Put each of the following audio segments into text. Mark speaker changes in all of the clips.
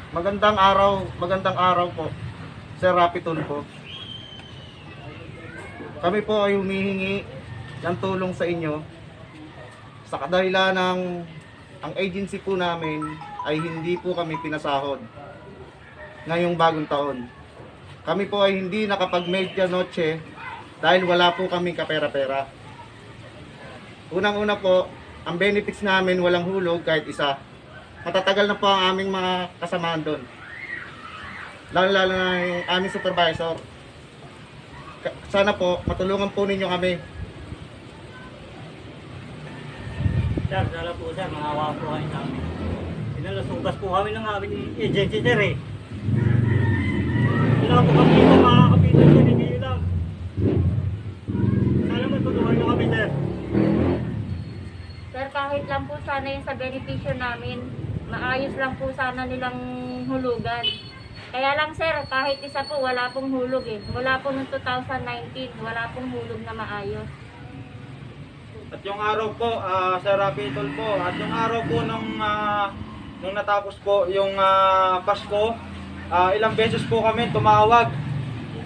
Speaker 1: magandang araw po, Sir Rapi Tulfo. Kami po ay humihingi ng tulong sa inyo sa kadahilan ng ang agency po namin ay hindi po kami pinasahod ngayong bagong taon. Kami po ay hindi nakapag-media noche dahil wala po kaming kapera-pera. Unang-una po, ang benefits namin walang hulog kahit isa. Matatagal na po ang aming mga kasamahan doon. Lalo-lalo na yung aming supervisor. Sana po, matulungan po ninyo kami.
Speaker 2: Sir, sana po sir, maawa po kayo sa amin. Sinalasugas po kami ng aming agency sir eh. Wala po kami dito makakapitan sir, hindi lang. Sana matulungan nyo kami sir.
Speaker 3: Sir, kahit lang po sana yung sa benepisyo namin, maayos lang po sana nilang hulugan. Kaya lang sir, kahit isa po, wala pong hulog eh. Mula po noong 2019, wala pong hulog na maayos.
Speaker 4: At yung araw po, Sir Rapi Tulfo, at yung araw po nung natapos po yung Pasko, ilang beses po kami tumawag.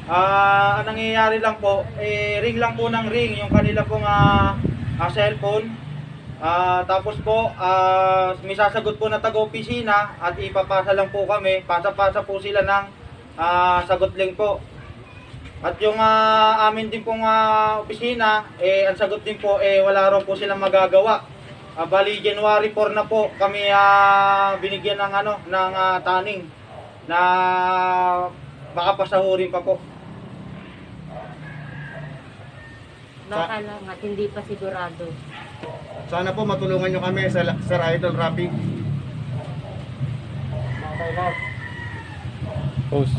Speaker 4: Ang nangyayari lang po, ring lang po ng ring yung kanila pong cellphone. Tapos po, may sasagot po na taga-opisina at ipapasa lang po kami. Pasa-pasa po sila ng sagot link po. At yung amin din pong opisina, ang sagot din po, wala raw po silang magagawa. Bali, January 4 na po kami binigyan ng, ng taning na baka pasahurin pa po.
Speaker 3: Baka lang at hindi pa sigurado.
Speaker 1: Sana po matulungan nyo kami, Sir Idol Rapi.
Speaker 2: Mga kailan.
Speaker 5: Post.